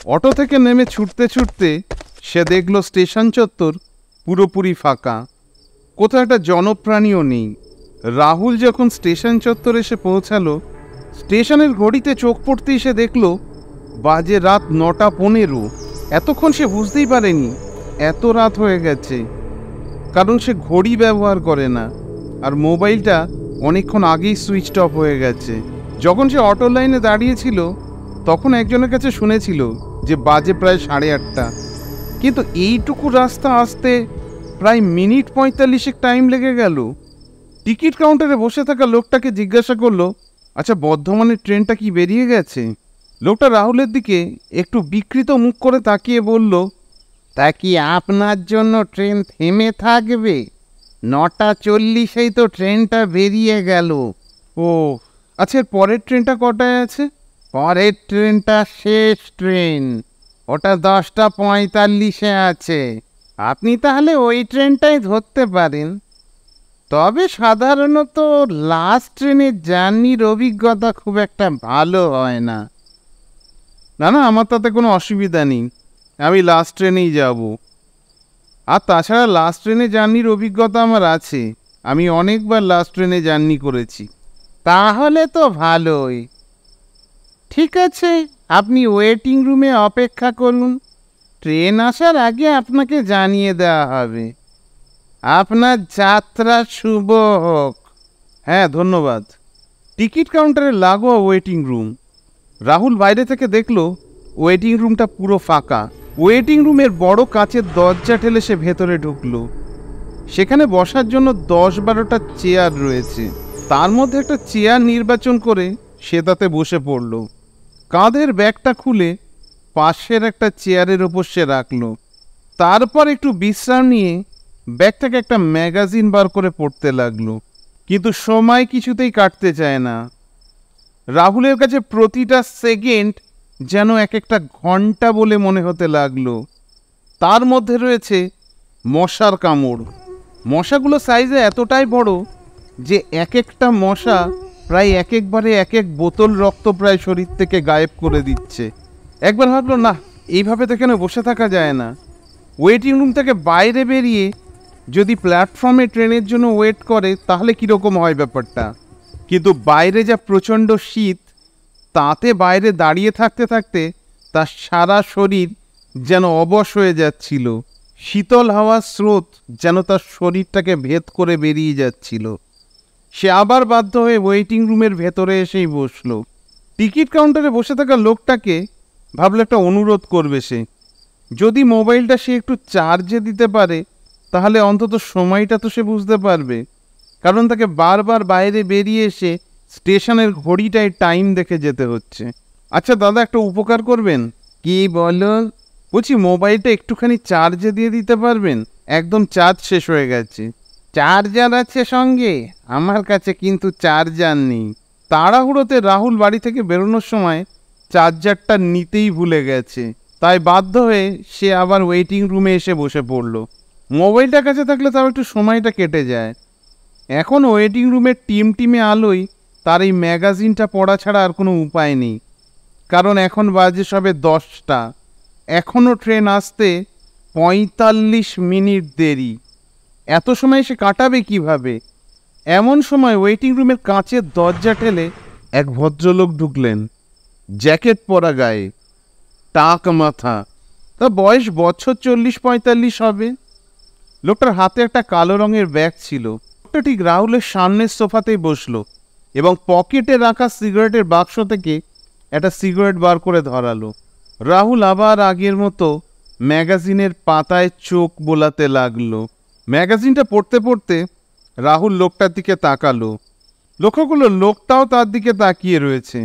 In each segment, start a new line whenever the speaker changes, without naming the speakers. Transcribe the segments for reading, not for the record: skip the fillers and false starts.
Auto থেকে নেমে ছুটতে ছুটতে সে দেখল স্টেশন চত্বর পুরোপুরি ফাঁকা, কোথাও একটা জনপ্রাণীও নেই। রাহুল যখন স্টেশন চত্বরে এসে পৌঁছালো, স্টেশনের ঘড়িতে চোখ পড়তেই সে দেখল বাজে রাত 9:15। এতক্ষণ সে বুঝতেই পারেনি এত রাত হয়ে গেছে, কারণ সে ঘড়ি ব্যবহার করে না, আর মোবাইলটা অনেকক্ষণ আগেই সুইচ অফ হয়ে গেছে। যখন সে অটো লাইনে দাঁড়িয়েছিল তখন একজনের কাছে শুনেছিল যে বাজে প্রায় 8:30, কিন্তু এইটুকু রাস্তা আসতে প্রায় মিনিট 45 টাইম লেগে গেল। টিকিট কাউন্টারে বসে থাকা লোকটাকে জিজ্ঞাসা করলো, আচ্ছা বর্ধমানের ট্রেনটা কি বেরিয়ে গেছে? লোকটা রাহুলের দিকে একটু বিকৃত মুখ করে তাকিয়ে বলল, তা কি আপনার জন্য ট্রেন থেমে থাকবে? 9:40 তো ট্রেনটা বেরিয়ে গেল। ও আচ্ছা, এর পরের ট্রেনটা কটায় আছে? পরের ট্রেনটা শেষ ট্রেন, ওটা 10:45 আছে। আপনি তাহলে ওই ট্রেনটাই ধরতে পারেন। তবে সাধারণত লাস্ট ট্রেনের জার্নির অভিজ্ঞতা খুব একটা ভালো হয় না। না না, আমার তাতে কোনো অসুবিধা নেই, আমি লাস্ট ট্রেনেই যাব। আর তাছাড়া লাস্ট ট্রেনে জার্নির অভিজ্ঞতা আমার আছে, আমি অনেকবার লাস্ট ট্রেনে জার্নি করেছি। তাহলে তো ভালোই। ঠিক আছে, আপনি ওয়েটিং রুমে অপেক্ষা করুন, ট্রেন আসার আগে আপনাকে জানিয়ে দেওয়া হবে। আপনার যাত্রা শুভ হোক। হ্যাঁ ধন্যবাদ। টিকিট কাউন্টারে লাগোয়া ওয়েটিং রুম। রাহুল বাইরে থেকে দেখলো ওয়েটিং রুমটা পুরো ফাঁকা। ওয়েটিং রুমের বড় কাচের দরজা ঠেলে সে ভেতরে ঢুকলো। সেখানে বসার জন্য 10-12টা চেয়ার রয়েছে। তার মধ্যে একটা চেয়ার নির্বাচন করে সে তাতে বসে পড়ল। কাঁধের ব্যাগটা খুলে পাশের একটা চেয়ারের ওপর সে রাখলো। তারপর একটু বিশ্রাম নিয়ে ব্যাগ থেকে একটা ম্যাগাজিন বার করে পড়তে লাগলো। কিন্তু সময় কিছুতেই কাটতে চায় না। রাহুলের কাছে প্রতিটা সেকেন্ড যেন এক একটা ঘন্টা বলে মনে হতে লাগলো। তার মধ্যে রয়েছে মশার কামড়। মশাগুলো সাইজে এতটাই বড় যে এক একটা মশা প্রায় একবারে এক বোতল রক্ত প্রায় শরীর থেকে গায়েব করে দিচ্ছে। একবার ভাবলো, না এইভাবে তো এখানে বসে থাকা যায় না। ওয়েটিং রুম থেকে বাইরে বেরিয়ে যদি প্ল্যাটফর্মে ট্রেনের জন্য ওয়েট করে তাহলে কীরকম হয় ব্যাপারটা। কিন্তু বাইরে যা প্রচণ্ড শীত, তাতে বাইরে দাঁড়িয়ে থাকতে থাকতে তার সারা শরীর যেন অবশ হয়ে যাচ্ছিল। শীতল হাওয়ার স্রোত যেন তার শরীরটাকে ভেদ করে বেরিয়ে যাচ্ছিল। সে আবার বাধ্য হয়ে ওয়েটিং রুমের ভেতরে এসেই বসলো। টিকিট কাউন্টারে বসে থাকা লোকটাকে ভাবলো একটা অনুরোধ করবে সে। যদি মোবাইলটা সে একটু চার্জে দিতে পারে তাহলে অন্তত সময়টা তো সে বুঝতে পারবে, কারণ তাকে বারবার বাইরে বেরিয়ে এসে স্টেশনের ঘড়িটায় টাইম দেখে যেতে হচ্ছে। আচ্ছা দাদা, একটা উপকার করবেন? কি বলুন? বলছি মোবাইলটা একটুখানি চার্জে দিয়ে দিতে পারবেন? একদম চার্জ শেষ হয়ে গেছে। চার্জার আছে সঙ্গে? আমার কাছে কিন্তু চার্জার নেই। তাড়াহুড়োতে রাহুল বাড়ি থেকে বেরোনোর সময় চার্জারটা নিতেই ভুলে গেছে। তাই বাধ্য হয়ে সে আবার ওয়েটিং রুমে এসে বসে পড়ল। মোবাইলটা কাছে থাকলে তাও একটু সময়টা কেটে যায়। এখন ওয়েটিং রুমের টিমে আলোয় তার এই ম্যাগাজিনটা পড়া ছাড়া আর কোনো উপায় নেই, কারণ এখন বাজে সবে 10টা। এখনও ট্রেন আসতে 45 মিনিট দেরি। এত সময় সে কাটাবে কিভাবে? এমন সময় ওয়েটিং রুমের কাঁচের দরজা ঠেলে এক ভদ্রলোক ঢুকলেন, জ্যাকেট পরা গায়ে, টাক মাথা। তার বয়স বছর 40-45 হবে। লোকটার হাতে একটা কালো রঙের ব্যাগ ছিল। লোকটা ঠিক রাহুলের সামনের সোফাতেই বসলো এবং পকেটে রাখা সিগারেটের বাক্স থেকে একটা সিগারেট বার করে ধরালো। রাহুল আবার আগের মতো ম্যাগাজিনের পাতায় চোখ বোলাতে লাগলো। ম্যাগাজিনটা পড়তে পড়তে রাহুল লোকটার দিকে তাকালো। লক্ষ্য করলো লোকটাও তার দিকে তাকিয়ে রয়েছে।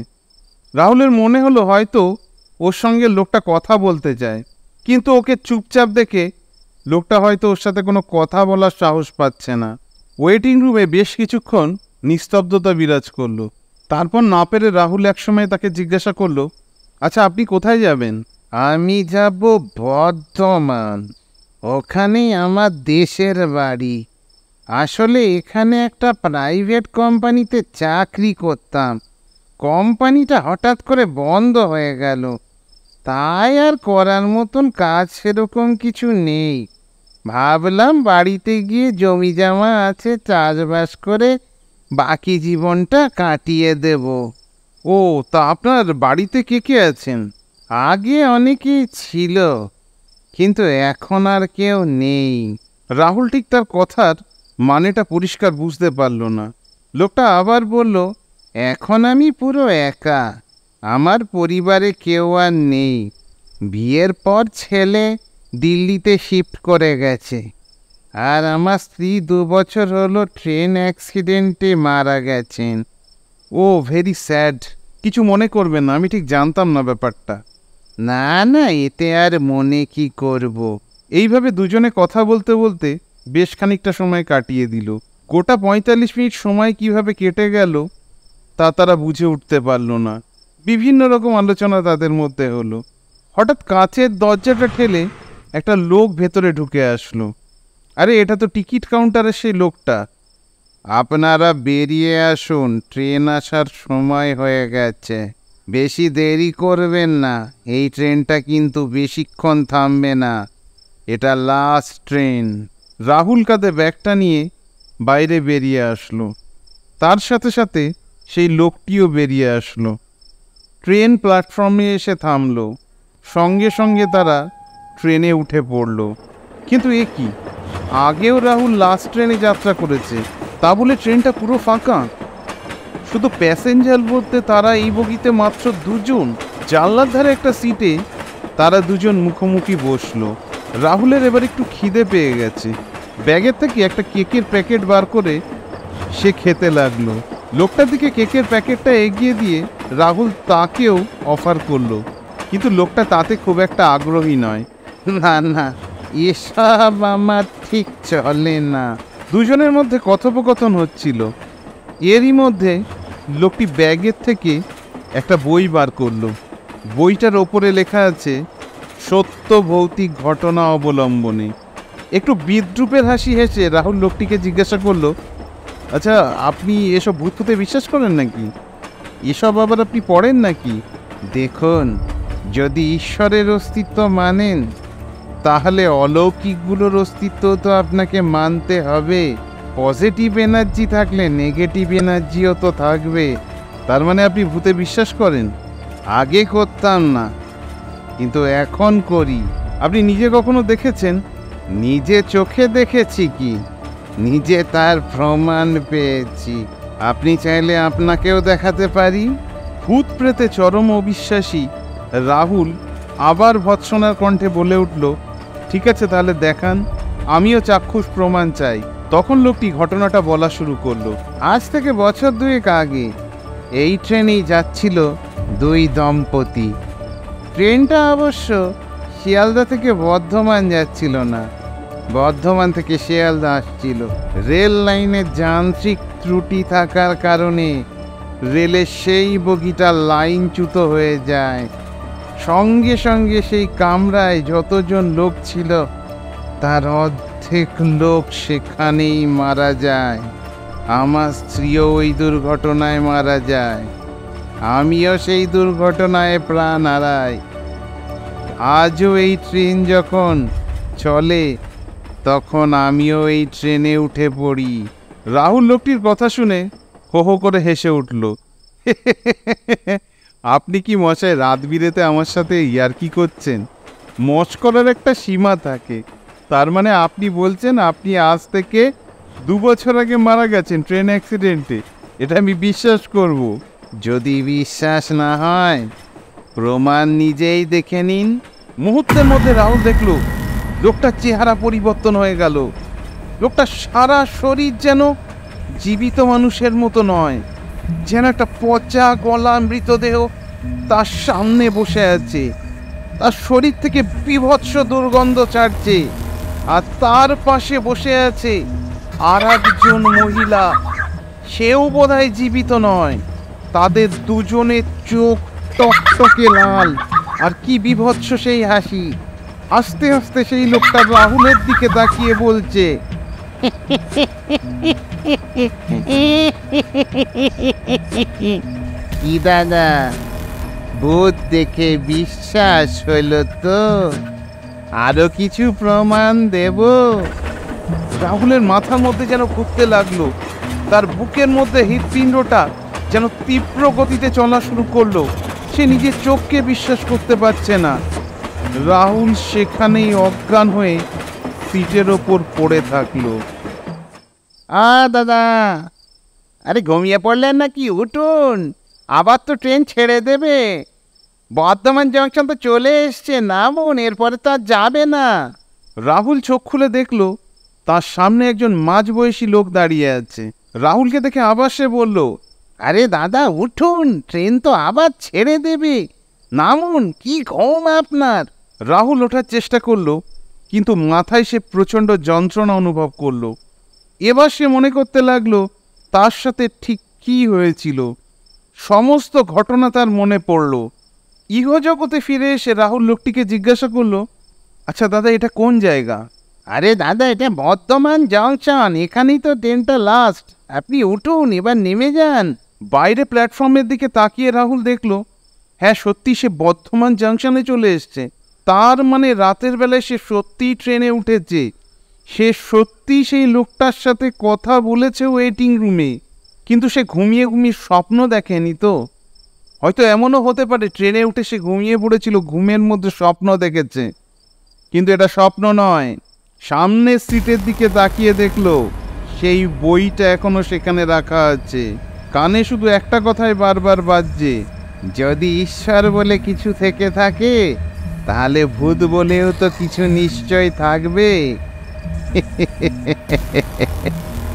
রাহুলের মনে হলো হয়তো ওর সঙ্গে লোকটা কথা বলতে চায়, কিন্তু ওকে চুপচাপ দেখে লোকটা হয়তো ওর সাথে কোনো কথা বলার সাহস পাচ্ছে না। ওয়েটিং রুমে বেশ কিছুক্ষণ নিস্তব্ধতা বিরাজ করলো। তারপর না পেরে রাহুল একসময় তাকে জিজ্ঞাসা করলো, আচ্ছা আপনি কোথায় যাবেন? আমি যাব বর্ধমান, ওখানেই আমার দেশের বাড়ি। আসলে এখানে একটা প্রাইভেট কোম্পানিতে চাকরি করতাম, কোম্পানিটা হঠাৎ করে বন্ধ হয়ে গেল,
তাই আর করার মতন কাজ সেরকম কিছু নেই। ভাবলাম বাড়িতে গিয়ে জমি জমা আছে, চাষবাস করে বাকি জীবনটা কাটিয়ে দেব।
ও, তা আপনার বাড়িতে কে কে আছেন?
আগে অনেকেই ছিল, কিন্তু এখন আর কেউ নেই।
রাহুল ঠিক তার কথার মানেটা পরিষ্কার বুঝতে পারল না।
লোকটা আবার বলল, এখন আমি পুরো একা, আমার পরিবারে কেউ আর নেই। বিয়ের পর ছেলে দিল্লিতে শিফট করে গেছে, আর আমার স্ত্রী 2 বছর হলো ট্রেন অ্যাক্সিডেন্টে মারা গেছেন।
ও, ভেরি স্যাড। কিছু মনে করবেন না, আমি ঠিক জানতাম না ব্যাপারটা।
না না, এতে আর মনে কি করব।
এইভাবে দুজনে কথা বলতে বলতে বেশ খানিকটা সময় কাটিয়ে দিল। গোটা 45 মিনিট সময় কিভাবে কেটে গেল তা তারা বুঝে উঠতে পারল না। বিভিন্ন রকম আলোচনা তাদের মধ্যে হলো। হঠাৎ কাঁচের দরজাটা ঠেলে একটা লোক ভেতরে ঢুকে আসলো। আরে, এটা তো টিকিট কাউন্টারের সেই লোকটা।
আপনারা বেরিয়ে আসুন, ট্রেন আসার সময় হয়ে গেছে। বেশি দেরি করবেন না, এই ট্রেনটা কিন্তু বেশিক্ষণ থামবে না, এটা লাস্ট ট্রেন।
রাহুল কাঁধে ব্যাগটা নিয়ে বাইরে বেরিয়ে আসলো। তার সাথে সাথে সেই লোকটিও বেরিয়ে আসলো। ট্রেন প্ল্যাটফর্মে এসে থামলো। সঙ্গে সঙ্গে তারা ট্রেনে উঠে পড়ল। কিন্তু এ কি, আগেও রাহুল লাস্ট ট্রেনে যাত্রা করেছে, তা বলে ট্রেনটা পুরো ফাঁকা। শুধু প্যাসেঞ্জার বলতে তারা এই বগিতে মাত্র 2 জন। জানলার ধারে একটা সিটে তারা দুজন মুখোমুখি বসলো। রাহুলের এবার একটু খিদে পেয়ে গেছে। ব্যাগের থেকে একটা কেকের প্যাকেট বার করে সে খেতে লাগলো। লোকটার দিকে কেকের প্যাকেটটা এগিয়ে দিয়ে রাহুল তাকেও অফার করলো, কিন্তু লোকটা তাতে খুব একটা আগ্রহী নয়।
না না, এসব আমার ঠিক চলে না।
দুজনের মধ্যে কথোপকথন হচ্ছিল। এরই মধ্যে লোকটি ব্যাগের থেকে একটা বই বার করলো। বইটার ওপরে লেখা আছে সত্য ভৌতিক ঘটনা অবলম্বনে। একটু বিদ্রূপের হাসি হেসে রাহুল লোকটিকে জিজ্ঞাসা করলো, আচ্ছা, আপনি এসব ভূতপুতে বিশ্বাস করেন নাকি? এসব আবার আপনি পড়েন নাকি?
দেখুন, যদি ঈশ্বরের অস্তিত্ব মানেন, তাহলে অলৌকিকগুলোর অস্তিত্ব তো আপনাকে মানতে হবে। পজিটিভ এনার্জি থাকলে নেগেটিভ এনার্জিও তো থাকবে।
তার মানে আপনি ভূতে বিশ্বাস করেন?
আগে করতাম না, কিন্তু এখন করি।
আপনি নিজে কখনো দেখেছেন?
নিজে চোখে দেখেছি কি, নিজে তার প্রমাণ পেয়েছি। আপনি চাইলে আপনাকেও দেখাতে পারি।
ভূত প্রেতে চরম অবিশ্বাসী রাহুল আবার ভৎসনার কণ্ঠে বলে উঠল, ঠিক আছে, তাহলে দেখান, আমিও চাক্ষুষ প্রমাণ চাই। তখন লোকটি ঘটনাটা বলা শুরু করলো।
আজ থেকে বছর 2 আগে এই ট্রেনেই যাচ্ছিল 2 দম্পতি। ট্রেনটা অবশ্য শিয়ালদা থেকে বর্ধমান যাচ্ছিল না, বর্ধমান থেকে শিয়ালদা আসছিল। রেল লাইনের যান্ত্রিক ত্রুটি থাকার কারণে রেলের সেই বগিটা লাইনচ্যুত হয়ে যায়। সঙ্গে সঙ্গে সেই কামরায় যতজন লোক ছিল তার অর্ধেক লোক সেখানেই মারা যায়। আমার স্ত্রীও ওই দুর্ঘটনায় মারা যায়, আমিও সেই দুর্ঘটনায় প্রাণ হারাই। আজও এই ট্রেন যখন চলে তখন আমিও এই ট্রেনে উঠে পড়ি।
রাহুল লোকটির কথা শুনে হো হো করে হেসে উঠল। আপনি কি মশাই রাত বিরেতে আমার সাথে ইয়ার্কি করছেন? মস্করার একটা সীমা থাকে। তার মানে আপনি বলছেন আপনি আজ থেকে 2 বছর আগে মারা গেছেন ট্রেন অ্যাক্সিডেন্টে? এটা আমি বিশ্বাস করব?
যদি বিশ্বাস না হয় প্রমাণ নিজেই দেখে নিন।
মুহূর্তের মধ্যে রাহুল দেখল লোকটার চেহারা পরিবর্তন হয়ে গেল। লোকটার সারা শরীর যেন জীবিত মানুষের মতো নয়, যেন একটা পচা গলা মৃতদেহ তার সামনে বসে আছে। তার শরীর থেকে বীভৎস দুর্গন্ধ ছাড়ছে, আর তার পাশে বসে আছে আর একজন মহিলা। সেও বোধহয় জীবিত নয়। তাদের দুজনের চোখ টকটকে লাল, আর কি বীভৎস সেই হাসি। আস্তে আস্তে সেই লোকটা রাহুলের দিকে তাকিয়ে বলছে,
কি দাদা, ভূত দেখে বিশ্বাস হইল তো? আরো কিছু প্রমাণ দেব?
রাহুলের মাথার মধ্যে যেন ঘুরতে লাগলো। তার বুকের মধ্যে হৃৎপিণ্ডটা যেন তীব্র গতিতে চলা শুরু করলো। সে নিজের চোখকে বিশ্বাস করতে পারছে না। রাহুল সেখানেই অজ্ঞান হয়ে সিটের ওপর পড়ে থাকলো।
দাদা, আরে ঘুমিয়ে পড়লেন নাকি? উঠুন, আবার তো ট্রেন ছেড়ে দেবে। বর্ধমান জংশন তো চলে এসছে, নামুন, এরপরে তো আর যাবে না।
রাহুল চোখ খুলে দেখলো তার সামনে একজন মাঝবয়সী লোক দাঁড়িয়ে আছে। রাহুলকে দেখে আবার সে বলল,
আরে দাদা উঠুন, ট্রেন তো আবার ছেড়ে দেবে, নামুন, কি ঘুম আপনার?
রাহুল ওঠার চেষ্টা করলো, কিন্তু মাথায় সে প্রচণ্ড যন্ত্রণা অনুভব করলো। এবার সে মনে করতে লাগলো তার সাথে ঠিক কী হয়েছিল। সমস্ত ঘটনা তার মনে পড়ল। ইহজগতে ফিরে এসে রাহুল লোকটিকে জিজ্ঞাসা করলো, আচ্ছা দাদা, এটা কোন জায়গা?
আরে দাদা, এটা বর্ধমান জংশন, এখানেই তো ট্রেনটা লাস্ট, আপনি উঠুন, এবার নেমে যান।
বাইরে প্ল্যাটফর্মের দিকে তাকিয়ে রাহুল দেখলো, হ্যাঁ সত্যি সে বর্ধমান জাংশনে চলে এসছে। তার মানে রাতের বেলায় সে সত্যিই ট্রেনে উঠেছে। সে সত্যি সেই লোকটার সাথে কথা বলেছে ওয়েটিং রুমে। কিন্তু সে ঘুমিয়ে ঘুমিয়ে স্বপ্ন দেখেনি তো? হয়তো এমনও হতে পারে ট্রেনে উঠে সে ঘুমিয়ে পড়েছিল, ঘুমের মধ্যে স্বপ্ন দেখেছে। কিন্তু এটা স্বপ্ন নয়। সামনের সিটের দিকে তাকিয়ে দেখলো সেই বইটা এখনো সেখানে রাখা আছে। কানে শুধু একটা কথাই বারবার বাজছে,
যদি ঈশ্বর বলে কিছু থেকে থাকে, তাহলে ভূত বলেও তো কিছু নিশ্চয় থাকবে।